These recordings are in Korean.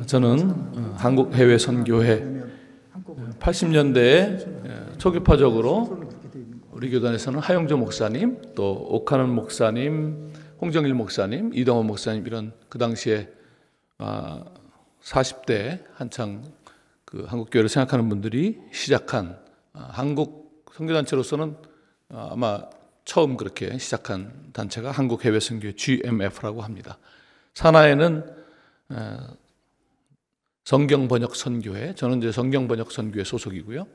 저는 한국 해외 선교회 80년대에 초기파적으로 우리 교단에서는 하용조 목사님, 또 오카는 목사님, 홍정일 목사님, 이동원 목사님 이런 그 당시에 40대 한창 그 한국 교회를 생각하는 분들이 시작한 한국 선교단체로서는 아마 처음 그렇게 시작한 단체가 한국 해외 선교회 GMF라고 합니다. 산하에는 성경번역선교회, 저는 이제 성경번역선교회 소속이고요.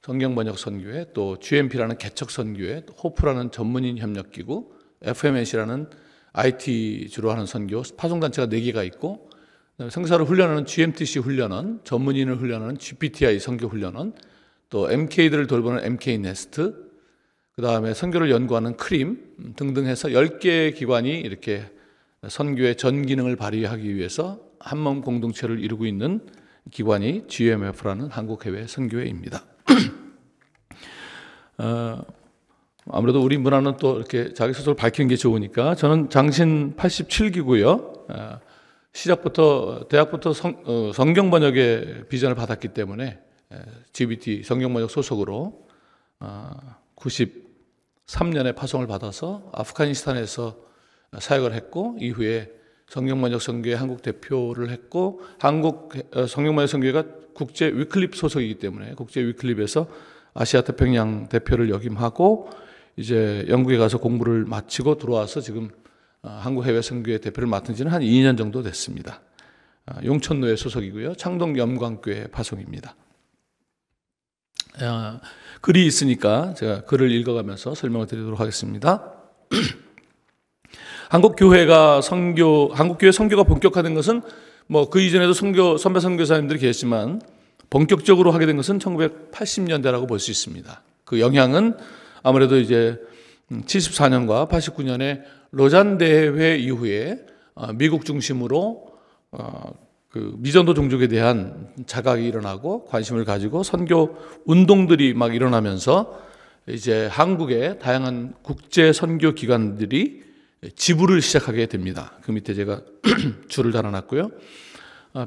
성경번역선교회, 또 GMP라는 개척선교회, 호프라는 전문인 협력기구, FMNC라는 IT 주로 하는 선교, 파송단체가 4개가 있고, 선교사를 훈련하는 GMTC 훈련원, 전문인을 훈련하는 GPTI 선교훈련원, 또 MK들을 돌보는 MK네스트, 그 다음에 선교를 연구하는 크림 등등 해서 10개의 기관이 이렇게 선교의 전 기능을 발휘하기 위해서 한몸 공동체를 이루고 있는 기관이 GMF라는 한국해외 선교회입니다. 아무래도 우리 문화는 또 이렇게 자기 스스로 밝히는 게 좋으니까 저는 장신 87기고요. 시작부터 대학부터 성경 번역의 비전을 받았기 때문에 GBT 성경 번역 소속으로 93년에 파송을 받아서 아프가니스탄에서 사역을 했고, 이후에 성경번역 선교회 한국 대표를 했고, 한국 성경번역 선교회가 국제 위클립 소속이기 때문에 국제 위클립에서 아시아 태평양 대표를 역임하고, 이제 영국에 가서 공부를 마치고 들어와서 지금 한국 해외 선교회 대표를 맡은 지는 한 2년 정도 됐습니다. 용천노회 소속이고요. 창동 염광교회 파송입니다. 글이 있으니까 제가 글을 읽어가면서 설명을 드리도록 하겠습니다. 한국교회 선교가 본격화된 것은 뭐 그 이전에도 선배 선교사님들이 계시지만 본격적으로 하게 된 것은 1980년대라고 볼 수 있습니다. 그 영향은 아무래도 이제 74년과 89년에 로잔 대회 이후에 미국 중심으로 그 미전도 종족에 대한 자각이 일어나고 관심을 가지고 선교 운동들이 막 일어나면서 이제 한국의 다양한 국제 선교 기관들이 지부를 시작하게 됩니다. 그 밑에 제가 줄을 달아놨고요.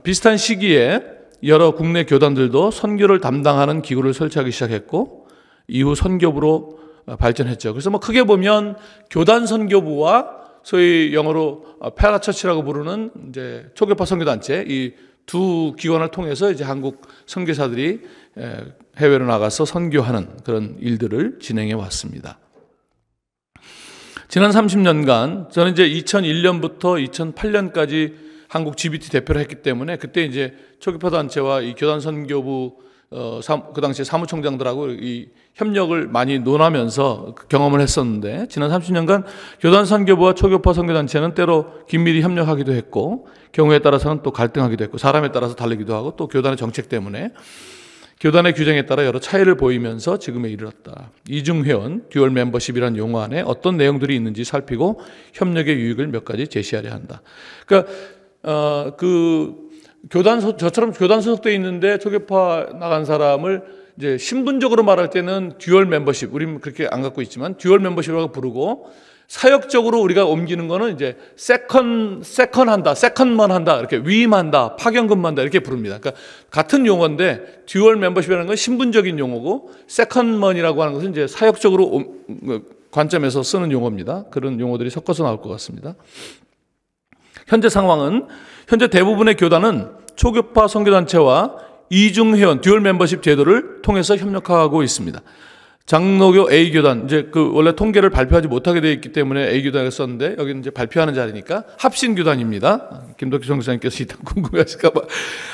비슷한 시기에 여러 국내 교단들도 선교를 담당하는 기구를 설치하기 시작했고, 이후 선교부로 발전했죠. 그래서 뭐 크게 보면 교단 선교부와 소위 영어로 페라처치라고 부르는 이제 초교파 선교단체, 이 두 기관을 통해서 이제 한국 선교사들이 해외로 나가서 선교하는 그런 일들을 진행해 왔습니다. 지난 30년간 저는 이제 2001년부터 2008년까지 한국 GBT 대표를 했기 때문에 그때 이제 초교파 단체와 이 교단 선교부 그 당시에 사무총장들하고 이 협력을 많이 논하면서 경험을 했었는데, 지난 30년간 교단 선교부와 초교파 선교단체는 때로 긴밀히 협력하기도 했고, 경우에 따라서는 또 갈등하기도 했고, 사람에 따라서 다르기도 하고, 또 교단의 정책 때문에 교단의 규정에 따라 여러 차이를 보이면서 지금에 이르렀다. 이중회원, 듀얼 멤버십이라는 용어 안에 어떤 내용들이 있는지 살피고 협력의 유익을 몇 가지 제시하려 한다. 그러니까 저처럼 교단 소속돼 있는데 초교파 나간 사람을 이제 신분적으로 말할 때는 듀얼 멤버십, 우리는 그렇게 안 갖고 있지만 듀얼 멤버십이라고 부르고, 사역적으로 우리가 옮기는 거는 이제 세컨먼 한다, 이렇게 위임한다, 파견근무한다 이렇게 부릅니다. 그러니까 같은 용어인데 듀얼 멤버십이라는 건 신분적인 용어고, 세컨먼이라고 하는 것은 이제 사역적으로 관점에서 쓰는 용어입니다. 그런 용어들이 섞어서 나올 것 같습니다. 현재 상황은 현재 대부분의 교단은 초교파 선교단체와 이중회원, 듀얼 멤버십 제도를 통해서 협력하고 있습니다. 장로교 A교단, 이제 그 원래 통계를 발표하지 못하게 되어 있기 때문에 A교단을 썼는데, 여기는 이제 발표하는 자리니까 합신교단입니다. 김덕기 선교사님께서 이따 궁금해하실까봐.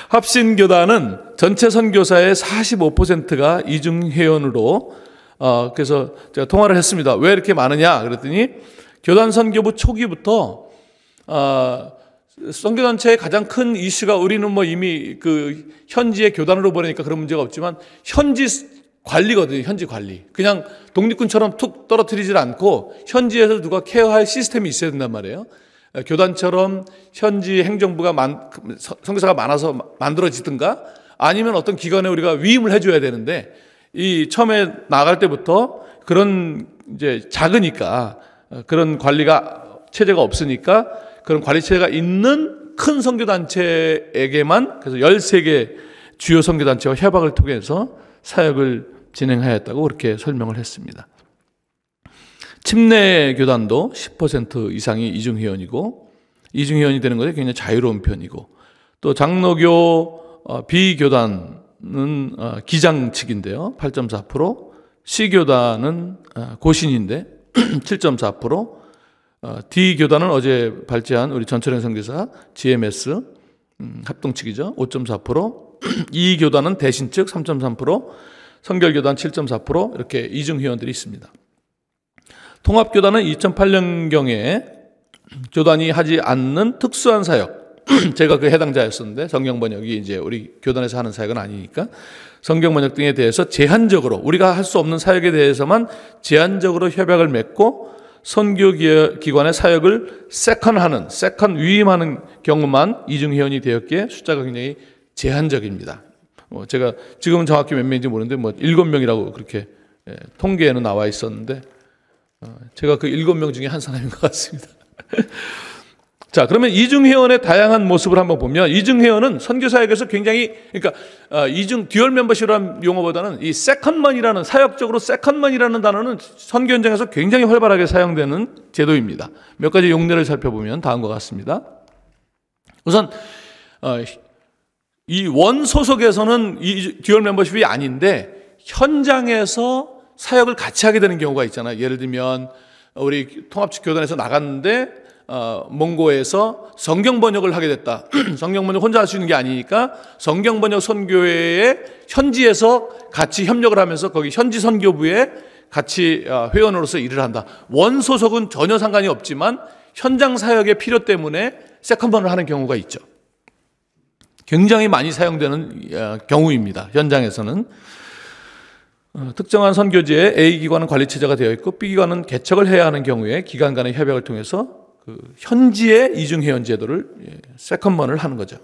합신교단은 전체 선교사의 45%가 이중회원으로, 그래서 제가 통화를 했습니다. 왜 이렇게 많으냐? 그랬더니 교단 선교부 초기부터, 선교단체의 가장 큰 이슈가, 우리는 뭐 이미 그 현지의 교단으로 보내니까 그런 문제가 없지만 현지 관리거든요. 현지 관리. 그냥 독립군처럼 툭 떨어뜨리질 않고 현지에서 누가 케어할 시스템이 있어야 된단 말이에요. 교단처럼 현지 행정부가 선교사가 많아서 만들어지든가, 아니면 어떤 기관에 우리가 위임을 해줘야 되는데, 이 처음에 나갈 때부터 그런 이제 작으니까 그런 관리가 체제가 없으니까 그런 관리 체제가 있는 큰 선교단체에게만, 그래서 13개 주요 선교단체와 협약을 통해서 사역을 진행하였다고 그렇게 설명을 했습니다. 침례 교단도 10% 이상이 이중회원이고, 이중회원이 되는 것이 굉장히 자유로운 편이고, 또 장로교 B교단은 기장 측인데요, 8.4%, C교단은 고신인데 7.4%, D교단은 어제 발제한 우리 전철현 선교사 GMS 합동 측이죠, 5.4%, E교단은 대신 측 3.3%, 성결교단 7.4%, 이렇게 이중회원들이 있습니다. 통합교단은 2008년경에 교단이 하지 않는 특수한 사역, 제가 그 해당자였었는데, 성경번역이 이제 우리 교단에서 하는 사역은 아니니까 성경번역 등에 대해서 제한적으로, 우리가 할 수 없는 사역에 대해서만 제한적으로 협약을 맺고 선교기관의 사역을 세컨 위임하는 경우만 이중회원이 되었기에 숫자가 굉장히 제한적입니다. 제가 지금은 정확히 몇 명인지 모르는데 7명이라고 그렇게 통계에는 나와 있었는데, 제가 그 7명 중에 한 사람인 것 같습니다. 자, 그러면 이중회원의 다양한 모습을 한번 보면, 이중회원은 선교사역에서 굉장히, 그러니까 듀얼 멤버십이라는 용어보다는 이 세컨먼이라는, 사역적으로 세컨먼이라는 단어는 선교 현장에서 굉장히 활발하게 사용되는 제도입니다. 몇 가지 용례를 살펴보면 다음과 같습니다. 우선 이 원 소속에서는 이 듀얼 멤버십이 아닌데, 현장에서 사역을 같이 하게 되는 경우가 있잖아요. 예를 들면 우리 통합측 교단에서 나갔는데 몽고에서 성경 번역을 하게 됐다. 성경 번역 혼자 할 수 있는 게 아니니까 성경 번역 선교회의 현지에서 같이 협력을 하면서 거기 현지 선교부에 같이 회원으로서 일을 한다. 원 소속은 전혀 상관이 없지만 현장 사역의 필요 때문에 세컨번을 하는 경우가 있죠. 굉장히 많이 사용되는 경우입니다. 현장에서는 특정한 선교지에 A기관은 관리체제가 되어 있고 B기관은 개척을 해야 하는 경우에 기관 간의 협약을 통해서 그 현지의 이중회원 제도를 세컨번을 하는 거죠.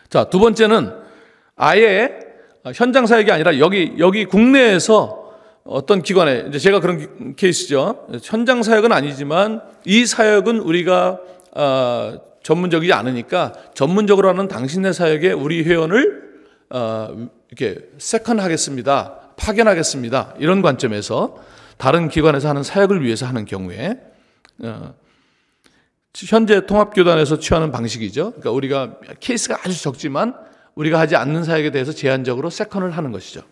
자, 두 번째는 아예 현장 사역이 아니라 여기 국내에서 어떤 기관에, 이제 제가 그런 케이스죠. 현장 사역은 아니지만 이 사역은 우리가 전문적이지 않으니까 전문적으로 하는 당신네 사역에 우리 회원을 이렇게 세컨하겠습니다, 파견하겠습니다, 이런 관점에서 다른 기관에서 하는 사역을 위해서 하는 경우에 현재 통합교단에서 취하는 방식이죠. 그러니까 우리가 케이스가 아주 적지만 우리가 하지 않는 사역에 대해서 제한적으로 세컨을 하는 것이죠.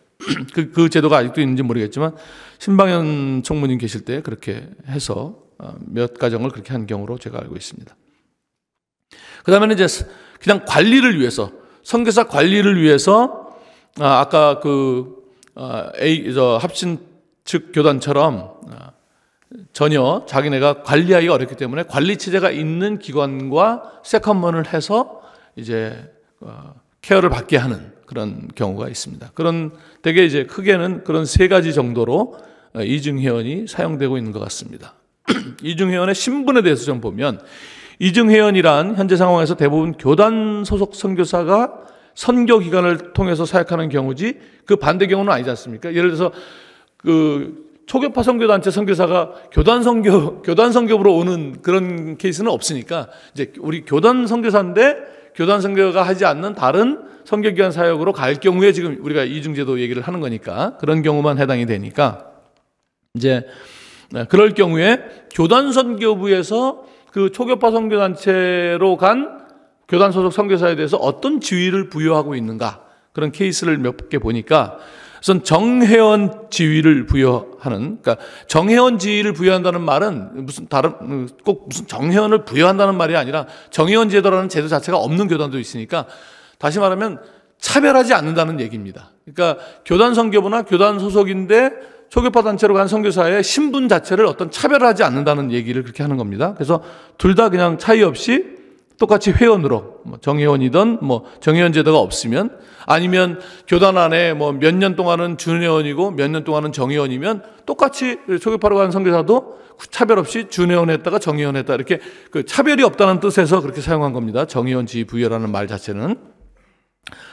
그 제도가 아직도 있는지 모르겠지만 신방현 총무님 계실 때 그렇게 해서 몇 가정을 그렇게 한 경우로 제가 알고 있습니다. 그 다음에는 이제 그냥 관리를 위해서, 선교사 관리를 위해서 아까 합신 측 교단처럼 전혀 자기네가 관리하기가 어렵기 때문에 관리 체제가 있는 기관과 세컨먼을 해서 이제 케어를 받게 하는 그런 경우가 있습니다. 그런 되게 이제 크게는 그런 세 가지 정도로 이중회원이 사용되고 있는 것 같습니다. 이중회원의 신분에 대해서 좀 보면, 이중회원이란 현재 상황에서 대부분 교단 소속 선교사가 선교 기관을 통해서 사역하는 경우지 그 반대 경우는 아니지 않습니까? 예를 들어서 초교파 선교단체 선교사가 교단 선교부로 오는 그런 케이스는 없으니까, 이제 우리 교단 선교사인데 교단 선교가 하지 않는 다른 선교기관 사역으로 갈 경우에 지금 우리가 이중제도 얘기를 하는 거니까 그런 경우만 해당이 되니까, 이제 그럴 경우에 교단 선교부에서 그 초교파 선교단체로 간 교단 소속 선교사에 대해서 어떤 지위를 부여하고 있는가, 그런 케이스를 몇 개 보니까 우선 정회원 지위를 부여하는, 그러니까 정회원 지위를 부여한다는 말은 꼭 무슨 정회원을 부여한다는 말이 아니라 정회원 제도라는 제도 자체가 없는 교단도 있으니까, 다시 말하면 차별하지 않는다는 얘기입니다. 그러니까 교단 선교부나 교단 소속인데 초교파 단체로 간 선교사의 신분 자체를 어떤 차별하지 않는다는 얘기를 그렇게 하는 겁니다. 그래서 둘 다 그냥 차이 없이 똑같이 회원으로, 정회원이든 정회원 제도가 없으면, 아니면 교단 안에 몇 년 동안은 준회원이고 몇 년 동안은 정회원이면 똑같이 초교파로 간 선교사도 차별 없이 준회원 했다가 정회원 했다, 이렇게 그 차별이 없다는 뜻에서 그렇게 사용한 겁니다. 정회원 지위 부여라는 말 자체는.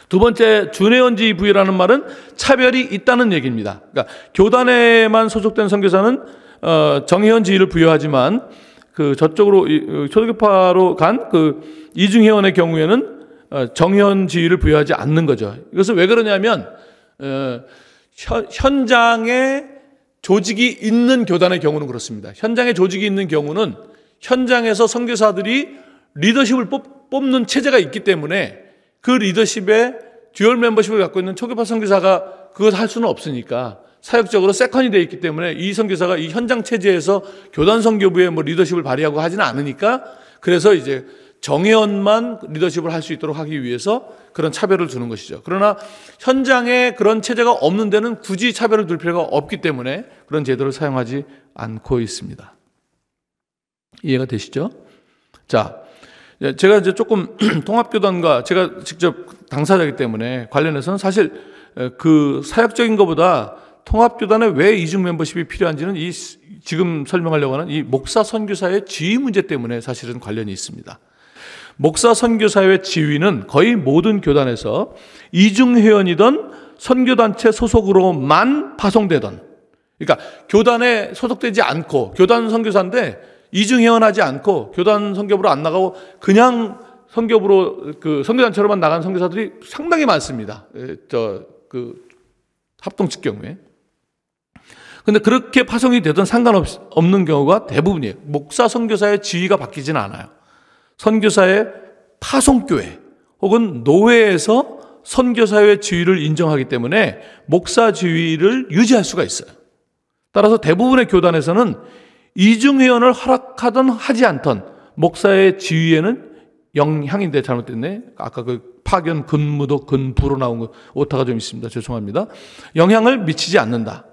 두 번째, 준회원 지위 부여라는 말은 차별이 있다는 얘기입니다. 그러니까 교단에만 소속된 선교사는 정회원 지위를 부여하지만 그 저쪽으로 초대교파로 간 그 이중 회원의 경우에는 정회원 지위를 부여하지 않는 거죠. 이것은 왜 그러냐면 현장에 조직이 있는 교단의 경우는 그렇습니다. 현장에 조직이 있는 경우는 현장에서 선교사들이 리더십을 뽑는 체제가 있기 때문에 그 리더십에 듀얼 멤버십을 갖고 있는 초교파 선교사가 그것을 할 수는 없으니까 사역적으로 세컨이 되어 있기 때문에 이 선교사가 이 현장 체제에서 교단 선교부의 뭐 리더십을 발휘하고 하지는 않으니까 그래서 이제 정회원만 리더십을 할 수 있도록 하기 위해서 그런 차별을 두는 것이죠. 그러나 현장에 그런 체제가 없는 데는 굳이 차별을 둘 필요가 없기 때문에 그런 제도를 사용하지 않고 있습니다. 이해가 되시죠? 자, 제가 이제 조금 통합교단과 제가 직접 당사자이기 때문에 관련해서는 사실 그 사역적인 것보다 통합교단에 왜 이중 멤버십이 필요한지는 이 지금 설명하려고 하는 이 목사 선교사의 지위 문제 때문에 사실은 관련이 있습니다. 목사 선교사의 지위는 거의 모든 교단에서 이중 회원이던 선교단체 소속으로만 파송되던, 그러니까 교단에 소속되지 않고 교단 선교사인데 이중 회원하지 않고 교단 선교부로 안 나가고 그냥 선교부로 그 선교단체로만 나간 선교사들이 상당히 많습니다. 그 합동측 경우에. 근데 그렇게 파송이 되든 상관없는 경우가 대부분이에요. 목사 선교사의 지위가 바뀌지는 않아요. 선교사의 파송교회 혹은 노회에서 선교사의 지위를 인정하기 때문에 목사 지위를 유지할 수가 있어요. 따라서 대부분의 교단에서는 이중회원을 허락하든 하지 않던 목사의 지위에는 영향인데 잘못됐네. 아까 그 파견 근무도 근부로 나온 거 오타가 좀 있습니다. 죄송합니다. 영향을 미치지 않는다.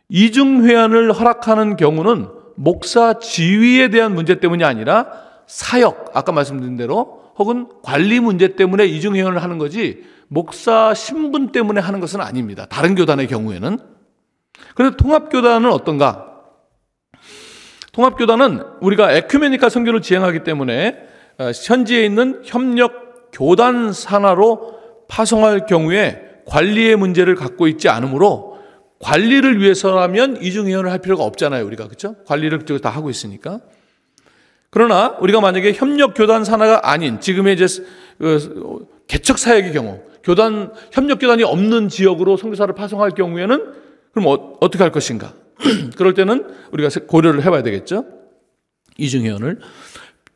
이중회원을 허락하는 경우는 목사 지위에 대한 문제 때문이 아니라 사역, 아까 말씀드린 대로 혹은 관리 문제 때문에 이중회원을 하는 거지 목사 신분 때문에 하는 것은 아닙니다. 다른 교단의 경우에는. 그런데 통합교단은 어떤가? 통합교단은 우리가 에큐메니카 선교를 지향하기 때문에 현지에 있는 협력 교단 산하로 파송할 경우에 관리의 문제를 갖고 있지 않으므로 관리를 위해서라면 이중회원을 할 필요가 없잖아요. 우리가 그렇죠? 관리를 다 하고 있으니까. 그러나 우리가 만약에 협력 교단 산하가 아닌 지금의 이제 개척 사역의 경우, 협력 교단이 없는 지역으로 선교사를 파송할 경우에는 그럼 어떻게 할 것인가? 그럴 때는 우리가 고려를 해봐야 되겠죠. 이중회원을.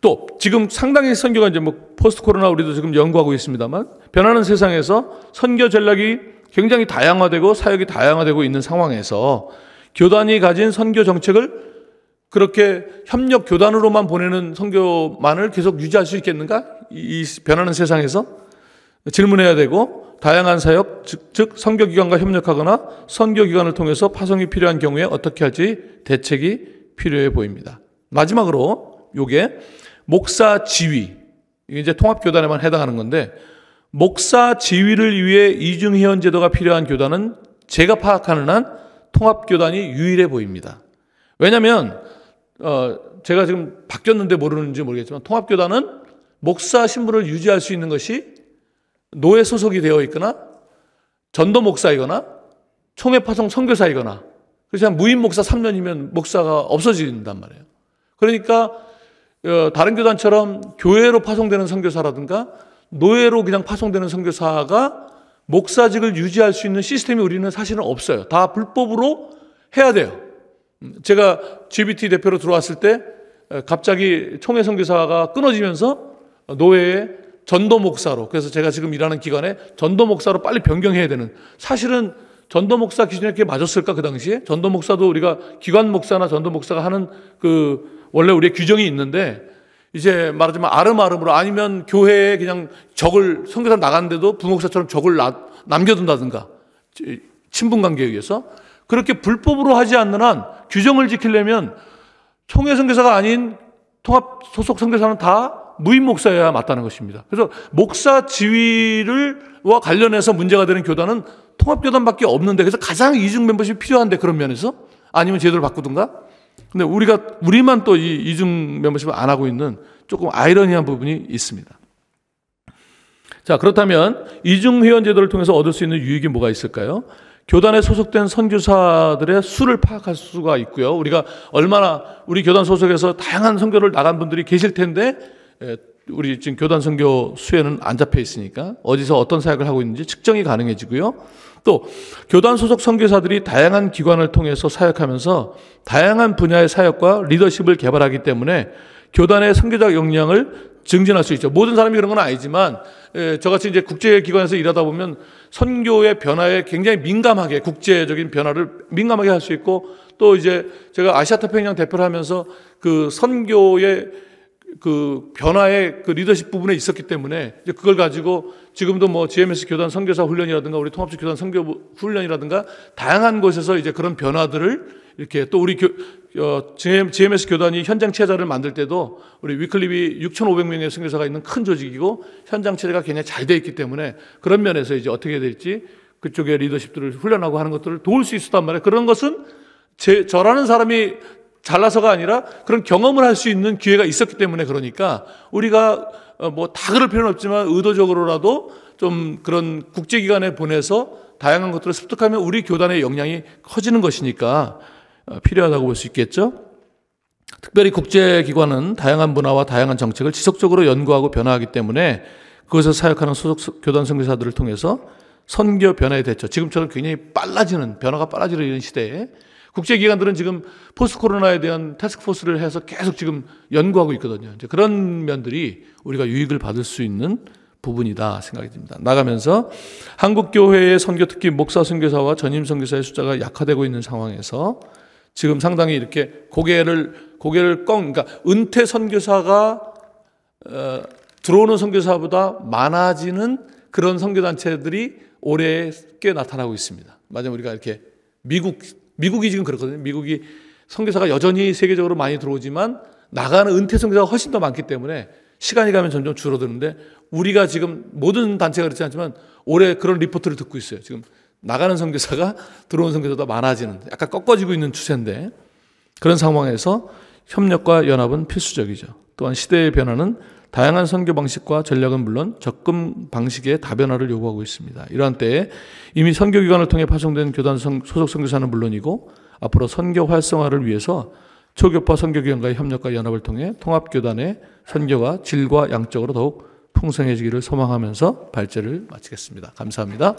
또 지금 상당히 선교가 이제 뭐 포스트 코로나 우리도 지금 연구하고 있습니다만 변하는 세상에서 선교 전략이 굉장히 다양화되고 사역이 다양화되고 있는 상황에서 교단이 가진 선교 정책을 그렇게 협력 교단으로만 보내는 선교만을 계속 유지할 수 있겠는가? 이 변하는 세상에서 질문해야 되고 다양한 사역, 즉 선교기관과 협력하거나 선교기관을 통해서 파송이 필요한 경우에 어떻게 할지 대책이 필요해 보입니다. 마지막으로 요게 목사 지위, 이게 이제 통합교단에만 해당하는 건데 목사 지위를 위해 이중회원 제도가 필요한 교단은 제가 파악하는 한 통합교단이 유일해 보입니다. 왜냐하면 제가 지금 바뀌었는데 모르는지 모르겠지만 통합교단은 목사 신분을 유지할 수 있는 것이 노예 소속이 되어 있거나 전도 목사이거나 총회파송 선교사이거나 그래서 무임 목사 3년이면 목사가 없어진단 말이에요. 그러니까 다른 교단처럼 교회로 파송되는 선교사라든가 노예로 그냥 파송되는 선교사가 목사직을 유지할 수 있는 시스템이 우리는 사실은 없어요. 다 불법으로 해야 돼요. 제가 GBT 대표로 들어왔을 때 갑자기 총회 선교사가 끊어지면서 노예의 전도 목사로, 그래서 제가 지금 일하는 기관에 전도 목사로 빨리 변경해야 되는, 사실은 전도 목사 기준에 그게 맞았을까 그 당시에? 전도 목사도 우리가 기관 목사나 전도 목사가 하는 원래 우리의 규정이 있는데 이제 말하자면 아름아름으로 아니면 교회에 그냥 선교사 나갔는데도 부목사처럼 적을 남겨둔다든가 친분관계에 의해서 그렇게 불법으로 하지 않는 한 규정을 지키려면 총회 선교사가 아닌 통합 소속 선교사는 다 무임 목사여야 맞다는 것입니다. 그래서 목사 지위와 관련해서 문제가 되는 교단은 통합교단밖에 없는데 그래서 가장 이중 멤버십이 필요한데 그런 면에서 아니면 제도를 바꾸든가. 근데 우리만 또 이 이중 멤버십을 안 하고 있는 조금 아이러니한 부분이 있습니다. 자, 그렇다면 이중 회원 제도를 통해서 얻을 수 있는 유익이 뭐가 있을까요? 교단에 소속된 선교사들의 수를 파악할 수가 있고요. 우리가 얼마나 우리 교단 소속에서 다양한 선교를 나간 분들이 계실 텐데 우리 지금 교단 선교 수에는 안 잡혀 있으니까 어디서 어떤 사역을 하고 있는지 측정이 가능해지고요. 또 교단 소속 선교사들이 다양한 기관을 통해서 사역하면서 다양한 분야의 사역과 리더십을 개발하기 때문에 교단의 선교적 역량을 증진할 수 있죠. 모든 사람이 그런 건 아니지만 저같이 이제 국제기관에서 일하다 보면 선교의 변화에 굉장히 민감하게 국제적인 변화를 민감하게 할 수 있고 또 이제 제가 아시아 태평양 대표를 하면서 그 선교의 그 변화의 그 리더십 부분에 있었기 때문에 이제 그걸 가지고 지금도 뭐 GMS 교단 선교사 훈련이라든가 우리 통합적 교단 선교 훈련이라든가 다양한 곳에서 이제 그런 변화들을 이렇게 또 우리 GMS 교단이 현장 체제를 만들 때도 우리 위클립이 6,500명의 선교사가 있는 큰 조직이고 현장 체제가 굉장히 잘 돼 있기 때문에 그런 면에서 이제 어떻게 될지 그쪽의 리더십들을 훈련하고 하는 것들을 도울 수 있었단 말이에요. 그런 것은 저라는 사람이 잘나서가 아니라 그런 경험을 할 수 있는 기회가 있었기 때문에 그러니까 우리가 뭐 다 그럴 필요는 없지만 의도적으로라도 좀 그런 국제기관에 보내서 다양한 것들을 습득하면 우리 교단의 역량이 커지는 것이니까 필요하다고 볼 수 있겠죠. 특별히 국제기관은 다양한 문화와 다양한 정책을 지속적으로 연구하고 변화하기 때문에 그것을 사역하는 소속 교단 선교사들을 통해서 선교 변화에 대처, 지금처럼 굉장히 변화가 빨라지는 이런 시대에 국제기관들은 지금 포스트 코로나에 대한 태스크포스를 해서 계속 지금 연구하고 있거든요. 이제 그런 면들이 우리가 유익을 받을 수 있는 부분이다 생각이 듭니다. 나가면서 한국교회의 선교, 특히 목사 선교사와 전임 선교사의 숫자가 약화되고 있는 상황에서 지금 상당히 이렇게 고개를 그러니까 은퇴 선교사가 들어오는 선교사보다 많아지는 그런 선교단체들이 올해 꽤 나타나고 있습니다. 마지막 우리가 이렇게 미국이 지금 그렇거든요. 미국이 선교사가 여전히 세계적으로 많이 들어오지만 나가는 은퇴 선교사가 훨씬 더 많기 때문에 시간이 가면 점점 줄어드는데 우리가 지금 모든 단체가 그렇지 않지만 올해 그런 리포트를 듣고 있어요. 지금 나가는 선교사가 들어오는 선교사보다 많아지는 약간 꺾어지고 있는 추세인데 그런 상황에서 협력과 연합은 필수적이죠. 또한 시대의 변화는 다양한 선교 방식과 전략은 물론 접근 방식의 다변화를 요구하고 있습니다. 이러한 때에 이미 선교기관을 통해 파송된 교단 소속 선교사는 물론이고 앞으로 선교 활성화를 위해서 초교파 선교기관과의 협력과 연합을 통해 통합교단의 선교가 질과 양적으로 더욱 풍성해지기를 소망하면서 발제를 마치겠습니다. 감사합니다.